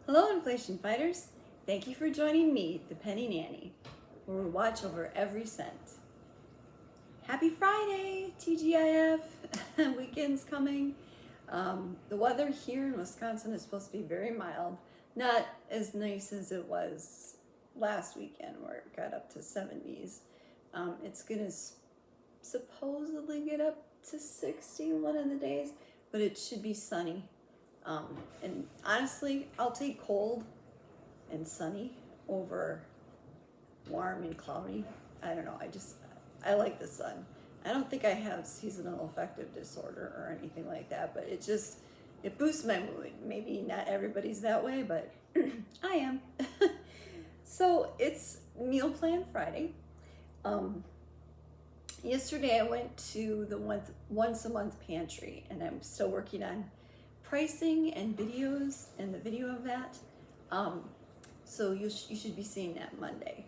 Hello, inflation fighters. Thank you for joining me, the Penny Nanny, where we watch over every cent. Happy Friday, TGIF. Weekend's coming. The weather here in Wisconsin is supposed to be very mild, not as nice as it was last weekend where it got up to 70s. It's going to supposedly get up to 60 one of the days, but it should be sunny. And honestly, I'll take cold and sunny over warm and cloudy. I don't know. I like the sun. I don't think I have seasonal affective disorder or anything like that, but it boosts my mood. Maybe not everybody's that way, but I am. So it's Meal Plan Friday. Yesterday I went to the once a month pantry, and I'm still working on pricing and videos and the video of that. So you should be seeing that Monday.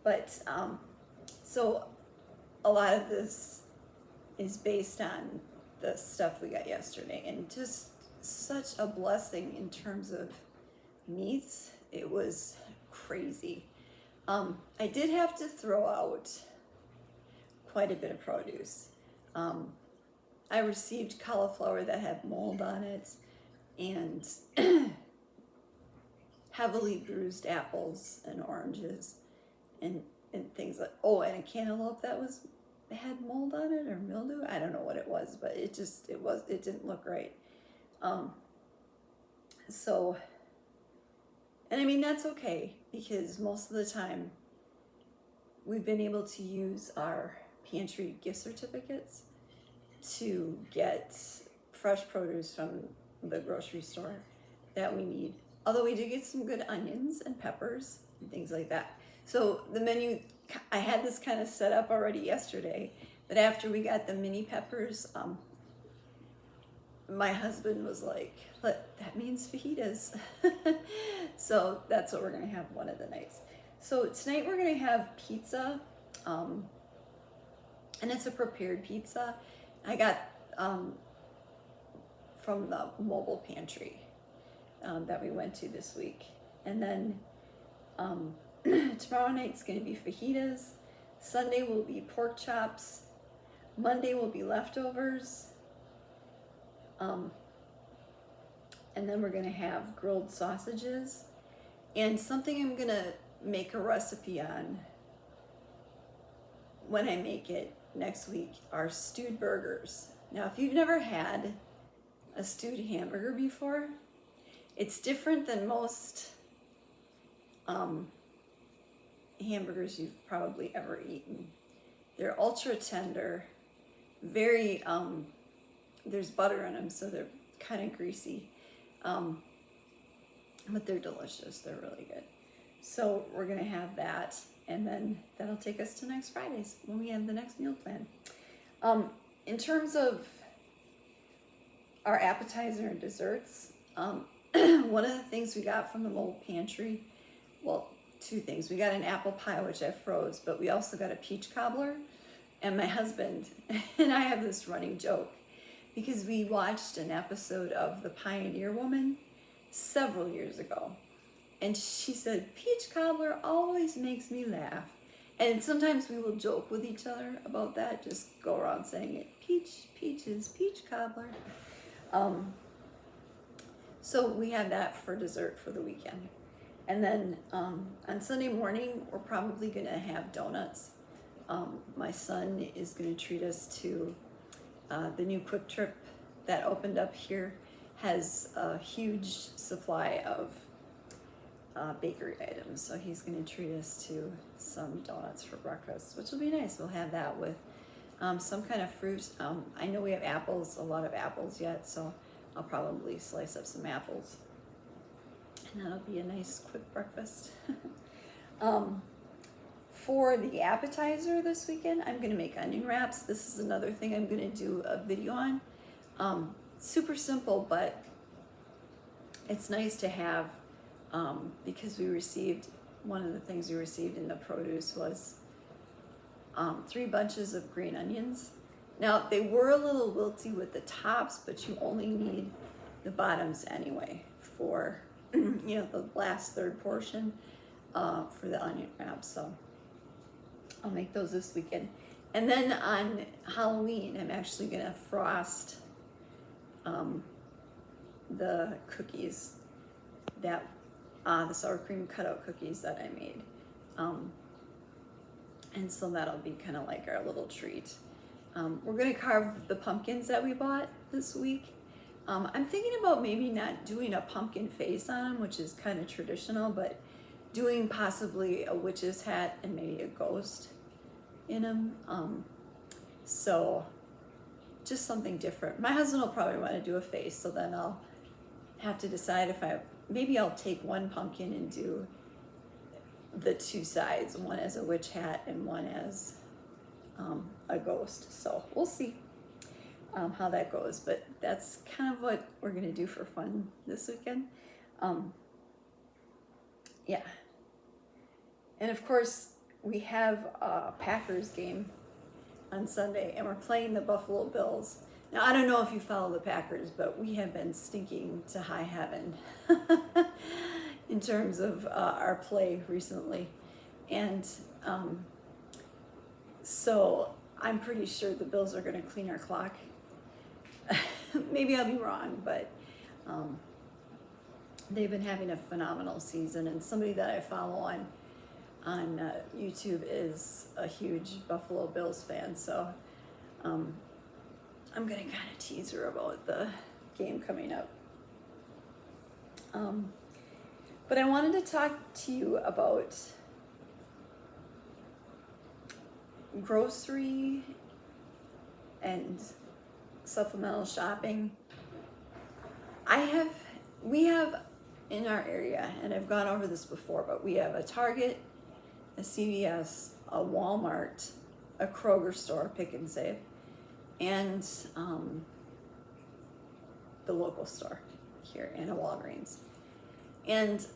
But so a lot of this is based on the stuff we got yesterday, and just such a blessing in terms of meats. It was crazy. I did have to throw out quite a bit of produce. I received cauliflower that had mold on it, and heavily bruised apples and oranges and things like, and a cantaloupe that had mold on it or mildew. I don't know what it was, but it didn't look right. And I mean, that's okay, because most of the time we've been able to use our pantry gift certificates to get fresh produce from the grocery store that we need. Although we did get some good onions and peppers and things like that. So the menu, I had this kind of set up already yesterday, but after we got the mini peppers, my husband was like, that means fajitas. So that's what we're gonna have one of the nights. So tonight we're gonna have pizza, and it's a prepared pizza. I got from the mobile pantry that we went to this week. And then tomorrow night's gonna be fajitas. Sunday will be pork chops. Monday will be leftovers. And then we're gonna have grilled sausages, and something I'm gonna make a recipe on when I make it next week are stewed burgers. Now, if you've never had a stewed hamburger before, it's different than most hamburgers you've probably ever eaten. They're ultra tender, very, there's butter in them, so they're kind of greasy, but they're delicious. They're really good. So we're gonna have that, and then that'll take us to next Fridays when we have the next meal plan. In terms of our appetizer and desserts, one of the things we got from the mobile pantry, well, two things. We got an apple pie, which I froze, but we also got a peach cobbler. And my husband and I have this running joke, because we watched an episode of The Pioneer Woman several years ago. And she said, peach cobbler always makes me laugh. And sometimes we will joke with each other about that, just go around saying it, peaches, peach cobbler. So we had that for dessert for the weekend. And then on Sunday morning, we're probably gonna have donuts. My son is gonna treat us to the new Quick Trip that opened up here. Has a huge supply of bakery items, so he's going to treat us to some donuts for breakfast, which will be nice. We'll have that with some kind of fruit. I know we have apples, a lot of apples yet, so I'll probably slice up some apples, and that'll be a nice quick breakfast. For the appetizer this weekend, I'm going to make onion wraps. This is another thing I'm going to do a video on. Super simple, but it's nice to have, because one of the things we received in the produce was 3 bunches of green onions. Now, they were a little wilty with the tops, but you only need the bottoms anyway for you know, the last third portion for the onion wrap. So I'll make those this weekend. And then on Halloween, I'm actually gonna frost the cookies that the sour cream cutout cookies that I made. And so that'll be kind of like our little treat. We're gonna carve the pumpkins that we bought this week. I'm thinking about maybe not doing a pumpkin face on them, which is kind of traditional, but doing possibly a witch's hat and maybe a ghost in them. So just something different. My husband will probably want to do a face, so then I'll have to decide if maybe I'll take one pumpkin and do the two sides, one as a witch hat and one as a ghost. So we'll see how that goes, but that's kind of what we're gonna do for fun this weekend. Yeah, and of course we have a Packers game on Sunday, and we're playing the Buffalo Bills. Now, I don't know if you follow the Packers, but we have been stinking to high heaven in terms of our play recently. And so I'm pretty sure the Bills are going to clean our clock. Maybe I'll be wrong, but they've been having a phenomenal season. And somebody that I follow on YouTube is a huge Buffalo Bills fan. So I'm going to kind of tease her about the game coming up. But I wanted to talk to you about grocery and supplemental shopping. We have in our area, and I've gone over this before, but we have a Target, a CVS, a Walmart, a Kroger store, Pick and Save, and the local store here, and a Walgreens. And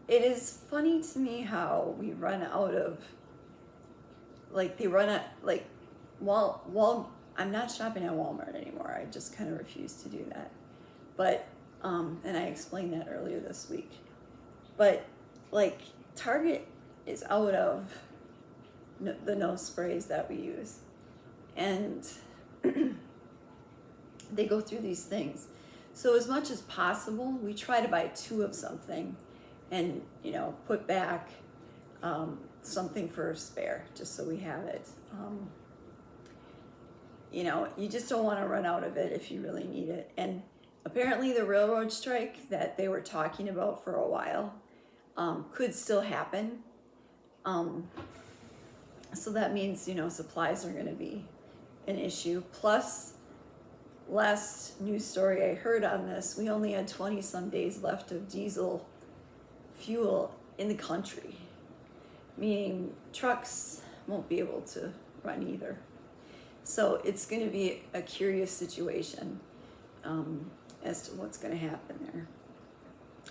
it is funny to me how we run out of, I'm not shopping at Walmart anymore. I just kind of refuse to do that. But, and I explained that earlier this week. But, Target is out of the nose sprays that we use. And they go through these things. So as much as possible, we try to buy 2 of something and, put back something for a spare, just so we have it. You just don't want to run out of it if you really need it. And apparently the railroad strike that they were talking about for a while could still happen. So that means, supplies are going to be an issue. Plus, last news story I heard on this, we only had 20 some days left of diesel fuel in the country, meaning trucks won't be able to run either. So it's going to be a curious situation as to what's going to happen there.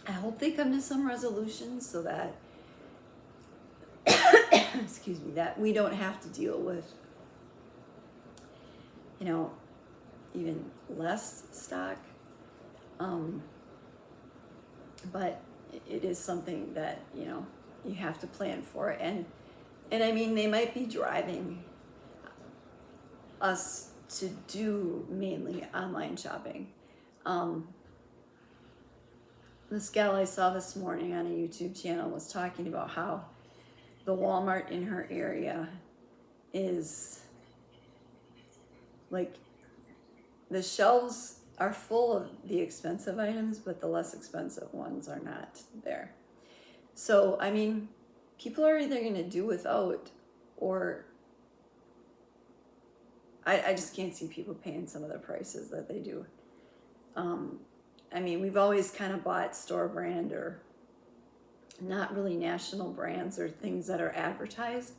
I hope they come to some resolution so that excuse me, that we don't have to deal with even less stock, but it is something that you have to plan for. And I mean, they might be driving us to do mainly online shopping. This gal I saw this morning on a YouTube channel was talking about how the Walmart in her area is the shelves are full of the expensive items, but the less expensive ones are not there. So, I mean, people are either going to do without, or I just can't see people paying some of the prices that they do. I mean, we've always kind of bought store brand or not really national brands or things that are advertised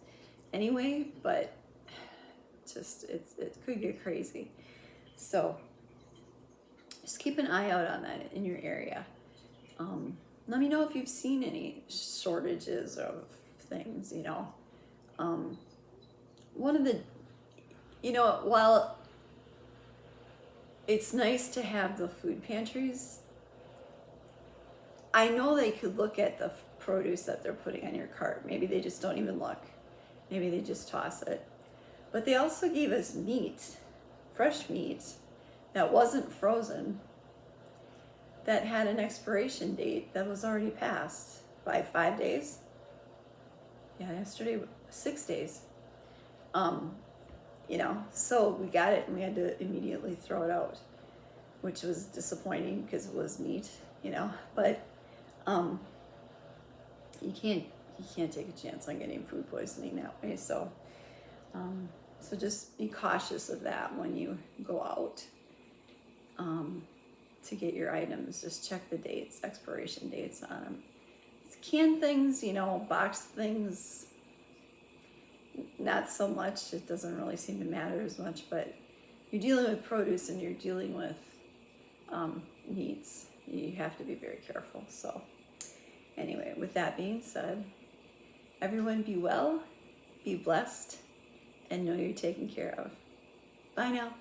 anyway, but just it could get crazy. So just keep an eye out on that in your area. Let me know if you've seen any shortages of things, one of the, while it's nice to have the food pantries I know they could look at the produce that they're putting on your cart. Maybe they just don't even look. Maybe they just toss it. But they also gave us meat, fresh meat, that wasn't frozen, that had an expiration date that was already passed by 5 days. Yeah, yesterday, 6 days. So we got it and we had to immediately throw it out, which was disappointing because it was meat, but you can't take a chance on getting food poisoning that way. So just be cautious of that when you go out to get your items. Just check the dates, expiration dates on them. It's canned things, boxed things, not so much. It doesn't really seem to matter as much, but you're dealing with produce and you're dealing with meats. You have to be very careful. So anyway, with that being said, everyone be well, be blessed, and know you're taken care of. Bye now.